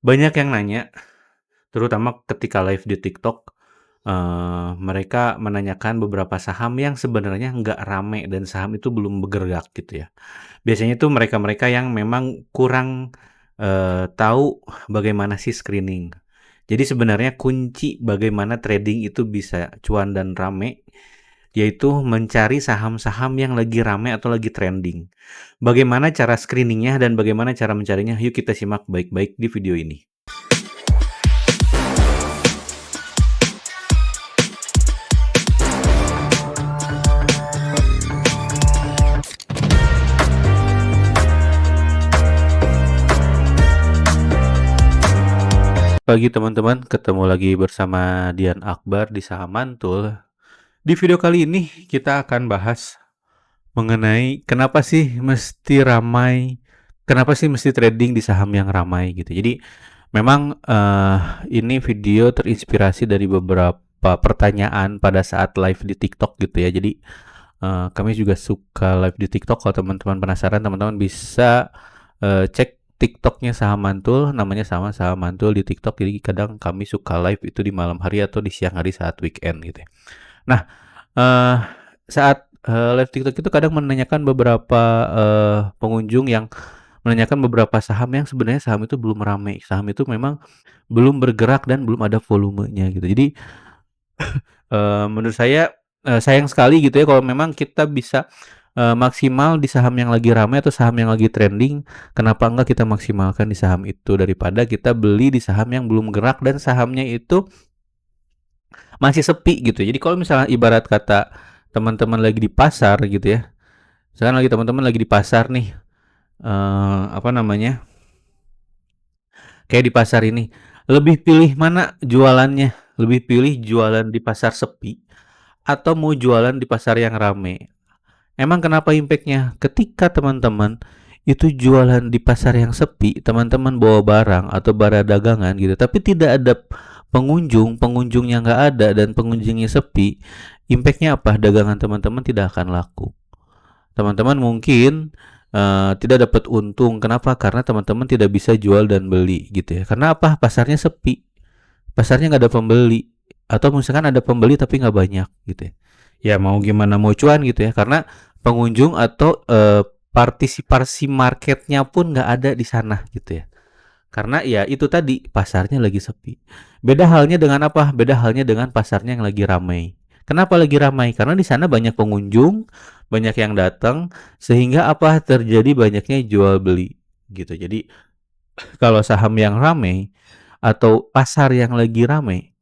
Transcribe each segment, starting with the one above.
Banyak yang nanya, terutama ketika live di TikTok, mereka menanyakan beberapa saham yang sebenarnya nggak rame dan saham itu belum bergerak gitu ya. Biasanya itu mereka-mereka yang memang kurang, tahu bagaimana sih screening. Jadi sebenarnya kunci bagaimana trading itu bisa cuan dan rame, yaitu mencari saham-saham yang lagi rame atau lagi trending. Bagaimana cara screeningnya dan bagaimana cara mencarinya? Yuk kita simak baik-baik di video ini. Pagi teman-teman, ketemu lagi bersama Dian Akbar di Saham Mantul. Di video kali ini kita akan bahas mengenai kenapa sih mesti trading di saham yang ramai gitu. Jadi memang ini video terinspirasi dari beberapa pertanyaan pada saat live di TikTok gitu ya. Jadi kami juga suka live di TikTok. Kalau teman-teman penasaran, teman-teman bisa cek TikToknya Saham Mantul, namanya sama Saham Mantul di TikTok. Jadi kadang kami suka live itu di malam hari atau di siang hari saat weekend gitu ya. Nah, eh, saat live TikTok itu kadang menanyakan beberapa pengunjung yang menanyakan beberapa saham yang sebenarnya saham itu belum ramai. Saham itu memang belum bergerak dan belum ada volumenya gitu. Jadi menurut saya sayang sekali gitu ya kalau memang kita bisa maksimal di saham yang lagi ramai atau saham yang lagi trending, kenapa enggak kita maksimalkan di saham itu daripada kita beli di saham yang belum gerak dan sahamnya itu masih sepi gitu. Jadi kalau misalnya ibarat kata teman-teman lagi di pasar gitu ya, misalkan lagi teman-teman lagi di pasar nih, apa namanya, kayak di pasar ini, lebih pilih mana jualannya? Lebih pilih jualan di pasar sepi atau mau jualan di pasar yang rame? Emang kenapa impactnya? Ketika teman-teman itu jualan di pasar yang sepi, teman-teman bawa barang atau barang dagangan gitu, tapi tidak ada pengunjungnya nggak ada dan pengunjungnya sepi, impactnya apa? Dagangan teman-teman tidak akan laku. Teman-teman mungkin tidak dapat untung. Kenapa? Karena teman-teman tidak bisa jual dan beli gitu ya. Karena apa? Pasarnya sepi. Pasarnya nggak ada pembeli. Atau misalkan ada pembeli tapi nggak banyak gitu ya. Ya mau gimana mau cuan gitu ya. Karena pengunjung atau partisipasi marketnya pun nggak ada di sana gitu ya. Karena ya itu tadi pasarnya lagi sepi. Beda halnya dengan apa? Beda halnya dengan pasarnya yang lagi ramai. Kenapa lagi ramai? Karena di sana banyak pengunjung, banyak yang datang, sehingga apa terjadi banyaknya jual beli gitu. Jadi kalau saham yang ramai atau pasar yang lagi ramai,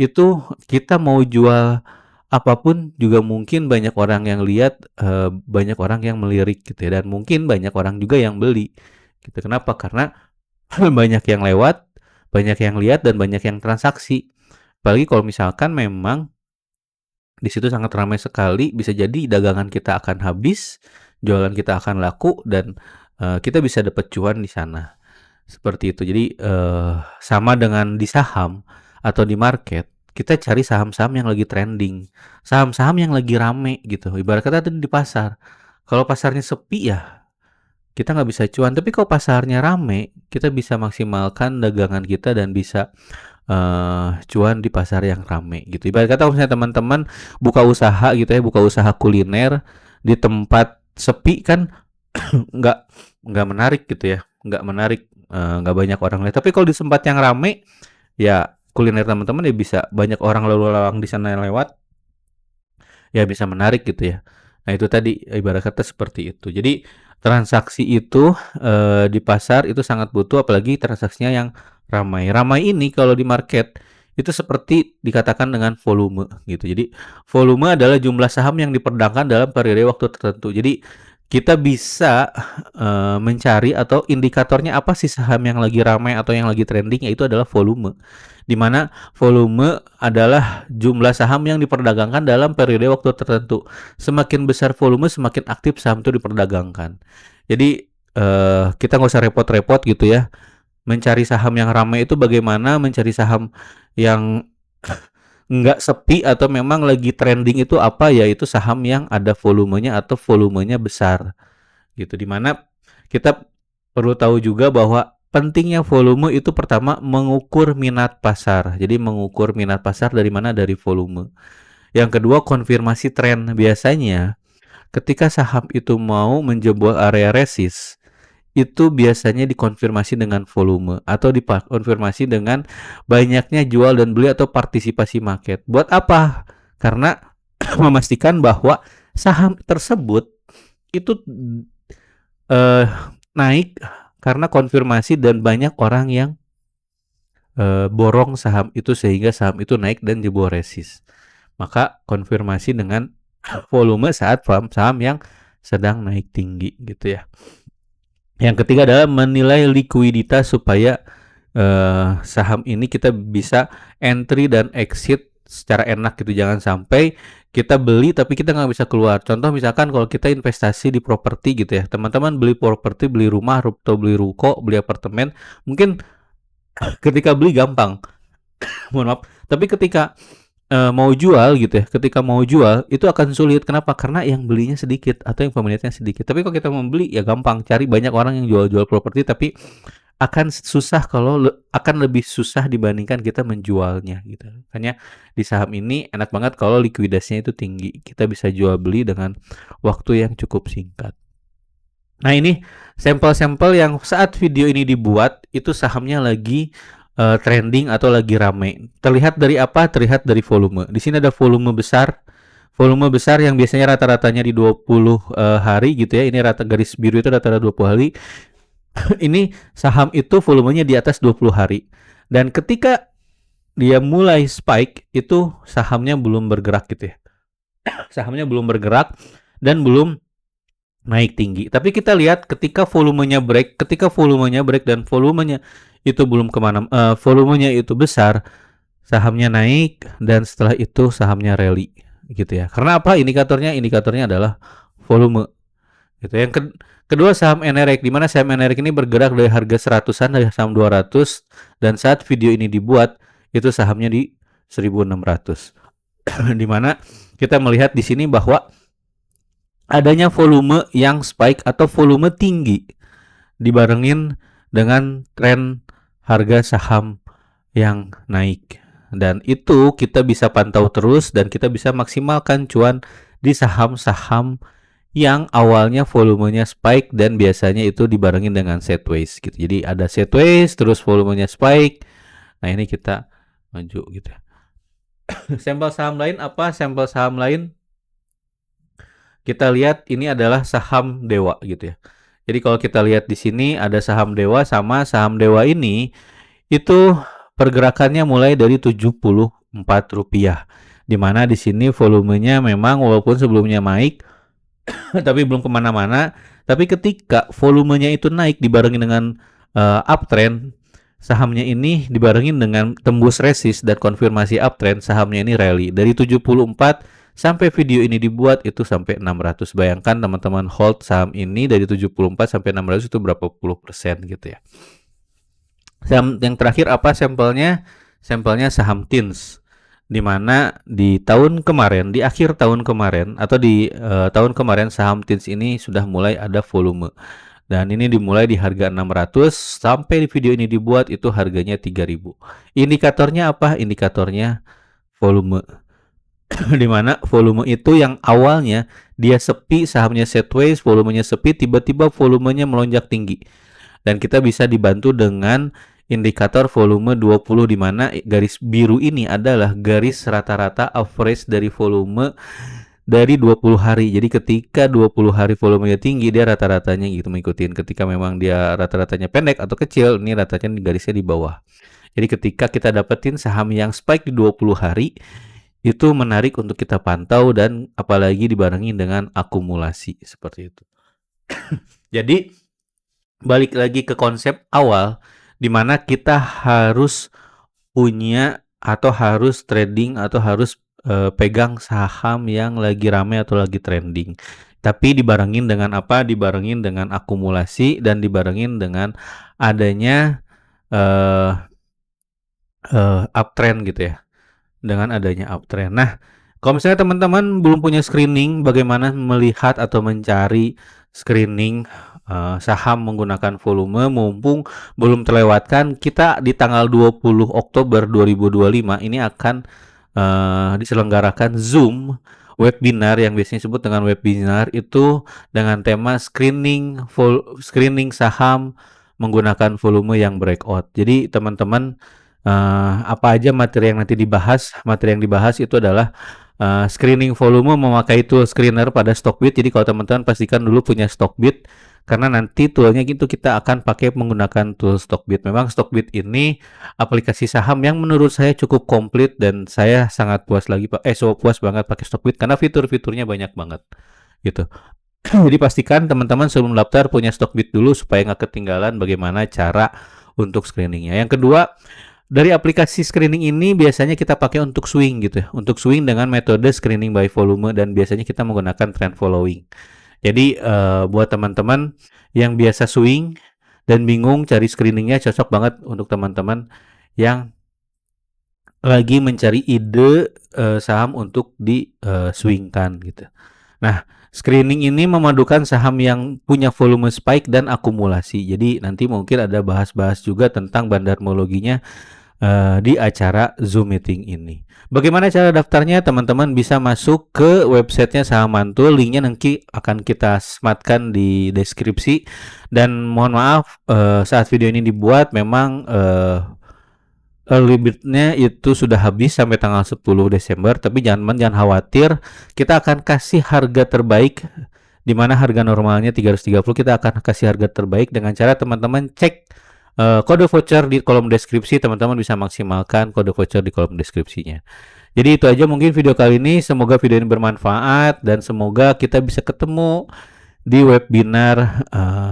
itu kita mau jual apapun juga mungkin banyak orang yang lihat, banyak orang yang melirik gitu ya, dan mungkin banyak orang juga yang beli gitu. Kenapa? Karena banyak yang lewat, banyak yang lihat dan banyak yang transaksi. Apalagi kalau misalkan memang di situ sangat ramai sekali, bisa jadi dagangan kita akan habis, jualan kita akan laku dan kita bisa dapat cuan di sana. Seperti itu. Jadi sama dengan di saham atau di market, kita cari saham-saham yang lagi trending, saham-saham yang lagi rame gitu. Ibarat kata tadi di pasar. Kalau pasarnya sepi ya kita nggak bisa cuan. Tapi kalau pasarnya rame, kita bisa maksimalkan dagangan kita dan bisa cuan di pasar yang rame gitu. Ibarat kata kalau misalnya teman-teman buka usaha gitu ya, buka usaha kuliner di tempat sepi kan nggak nggak menarik gitu ya, nggak menarik, nggak banyak orang lihat. Tapi kalau di tempat yang rame, ya kuliner teman-teman ya bisa banyak orang lalu lalang di sana yang lewat, ya bisa menarik gitu ya. Nah itu tadi ibarat kata seperti itu. Jadi transaksi itu di pasar itu sangat butuh, apalagi transaksinya yang ramai. Ramai ini kalau di market itu seperti dikatakan dengan volume gitu. Jadi volume adalah jumlah saham yang diperdagangkan dalam periode waktu tertentu. Jadi kita bisa mencari atau indikatornya apa sih saham yang lagi ramai atau yang lagi trending, yaitu adalah volume. Di mana volume adalah jumlah saham yang diperdagangkan dalam periode waktu tertentu. Semakin besar volume, semakin aktif saham itu diperdagangkan. Jadi kita nggak usah repot-repot gitu ya. Mencari saham yang ramai itu bagaimana mencari saham yang nggak sepi atau memang lagi trending itu apa, yaitu saham yang ada volumenya atau volumenya besar gitu. Dimana kita perlu tahu juga bahwa pentingnya volume itu pertama mengukur minat pasar. Jadi mengukur minat pasar dari mana? Dari volume. Yang kedua konfirmasi tren. Biasanya ketika saham itu mau menjebol area resist, itu biasanya dikonfirmasi dengan volume atau dikonfirmasi dengan banyaknya jual dan beli atau partisipasi market. Buat apa? Karena memastikan bahwa saham tersebut itu eh, naik karena konfirmasi dan banyak orang yang borong saham itu sehingga saham itu naik dan jebol resist. Maka konfirmasi dengan volume saat saham yang sedang naik tinggi gitu ya. Yang ketiga adalah menilai likuiditas supaya saham ini kita bisa entry dan exit secara enak gitu. Jangan sampai kita beli tapi kita nggak bisa keluar. Contoh misalkan kalau kita investasi di properti gitu ya, teman-teman beli properti, beli rumah atau beli ruko, beli apartemen, mungkin ketika beli gampang, mohon maaf. Tapi ketika mau jual gitu ya, ketika mau jual itu akan sulit. Kenapa? Karena yang belinya sedikit atau yang peminatnya sedikit. Tapi kalau kita mau beli ya gampang, cari banyak orang yang jual-jual properti, tapi akan susah kalau akan lebih susah dibandingkan kita menjualnya gitu. Makanya di saham ini enak banget kalau likuiditasnya itu tinggi. Kita bisa jual beli dengan waktu yang cukup singkat. Nah, ini sampel-sampel yang saat video ini dibuat itu sahamnya lagi trending atau lagi rame. Terlihat dari apa? Terlihat dari volume. Di sini ada volume besar. Volume besar yang biasanya rata-ratanya di 20 hari gitu ya. Ini rata garis biru itu rata-rata 20 hari. Ini saham itu volumenya di atas 20 hari. Dan ketika dia mulai spike, itu sahamnya belum bergerak gitu ya. Sahamnya belum bergerak dan belum naik tinggi. Tapi kita lihat ketika volumenya break dan volumenya itu belum kemana, volumenya itu besar, sahamnya naik dan setelah itu sahamnya rally gitu ya. Karena apa? Indikatornya adalah volume. Gitu. Yang kedua saham NRX, di mana saham NRX ini bergerak dari harga 100-an dari saham 200 dan saat video ini dibuat itu sahamnya di 1600. Di mana kita melihat di sini bahwa adanya volume yang spike atau volume tinggi dibarengin dengan tren harga saham yang naik. Dan itu kita bisa pantau terus dan kita bisa maksimalkan cuan di saham-saham yang awalnya volumenya spike dan biasanya itu dibarengin dengan sideways gitu. Jadi ada sideways terus volumenya spike. Nah, ini kita maju gitu. Sampel saham lain apa? Sampel saham lain kita lihat ini adalah saham Dewa gitu ya. Jadi kalau kita lihat di sini ada saham Dewa sama saham Dewa ini itu pergerakannya mulai dari Rp74. Di mana di sini volumenya memang walaupun sebelumnya naik tapi belum kemana-mana. Tapi ketika volumenya itu naik dibarengin dengan uptrend, sahamnya ini dibarengin dengan tembus resist dan konfirmasi uptrend, sahamnya ini rally dari 74 sampai video ini dibuat itu sampai 600. Bayangkan teman-teman hold saham ini dari 74 sampai 600 itu berapa puluh persen gitu ya. Yang terakhir apa sampelnya? Sampelnya saham TINS. Di mana di tahun kemarin, di akhir tahun kemarin atau di tahun kemarin saham TINS ini sudah mulai ada volume. Dan ini dimulai di harga 600 sampai di video ini dibuat itu harganya 3000. Indikatornya apa? Indikatornya volume. Di mana volume itu yang awalnya dia sepi, sahamnya sideways, volumenya sepi, tiba-tiba volumenya melonjak tinggi. Dan kita bisa dibantu dengan indikator volume 20 di mana garis biru ini adalah garis rata-rata average dari volume dari 20 hari. Jadi ketika 20 hari volumenya tinggi, dia rata-ratanya gitu mengikutin. Ketika memang dia rata-ratanya pendek atau kecil, ini rata-ratanya garisnya di bawah. Jadi ketika kita dapetin saham yang spike di 20 hari, itu menarik untuk kita pantau dan apalagi dibarengin dengan akumulasi seperti itu. Jadi balik lagi ke konsep awal di mana kita harus punya atau harus trading atau harus pegang saham yang lagi rame atau lagi trending. Tapi dibarengin dengan apa? Dibarengin dengan akumulasi dan dibarengin dengan adanya uptrend gitu ya. Dengan adanya uptrend. Nah, kalau misalnya teman-teman belum punya screening, bagaimana melihat atau mencari screening saham menggunakan volume mumpung belum terlewatkan kita di tanggal 20 Oktober 2025 ini akan diselenggarakan Zoom webinar yang biasanya disebut dengan webinar itu dengan tema screening saham menggunakan volume yang breakout. Jadi teman-teman apa aja materi yang nanti dibahas? Materi yang dibahas itu adalah screening volume memakai tool screener pada Stockbit. Jadi kalau teman-teman pastikan dulu punya Stockbit karena nanti toolnya gitu kita akan pakai menggunakan tool Stockbit. Memang Stockbit ini aplikasi saham yang menurut saya cukup komplit dan saya sangat puas puas banget pakai Stockbit karena fitur-fiturnya banyak banget gitu. Jadi pastikan teman-teman sebelum daftar punya Stockbit dulu supaya nggak ketinggalan bagaimana cara untuk screeningnya. Yang kedua, dari aplikasi screening ini biasanya kita pakai untuk swing gitu ya. Untuk swing dengan metode screening by volume dan biasanya kita menggunakan trend following. Jadi buat teman-teman yang biasa swing dan bingung cari screeningnya cocok banget untuk teman-teman yang lagi mencari ide saham untuk di swingkan gitu. Nah, screening ini memadukan saham yang punya volume spike dan akumulasi. Jadi nanti mungkin ada bahas-bahas juga tentang bandarmologinya di acara Zoom meeting ini. Bagaimana cara daftarnya? Teman-teman bisa masuk ke websitenya Saham Mantul. Linknya nanti akan kita sematkan di deskripsi. Dan mohon maaf saat video ini dibuat memang early bird-nya itu sudah habis sampai tanggal 10 Desember. Tapi jangan khawatir, kita akan kasih harga terbaik di mana harga normalnya 330, kita akan kasih harga terbaik dengan cara teman-teman cek kode voucher di kolom deskripsi. Teman-teman bisa maksimalkan kode voucher di kolom deskripsinya. Jadi itu aja mungkin video kali ini. Semoga video ini bermanfaat dan semoga kita bisa ketemu di webinar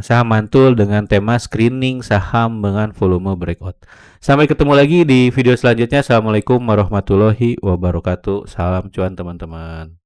Saham Mantul dengan tema screening saham dengan volume breakout. Sampai ketemu lagi di video selanjutnya. Assalamualaikum warahmatullahi wabarakatuh. Salam cuan teman-teman.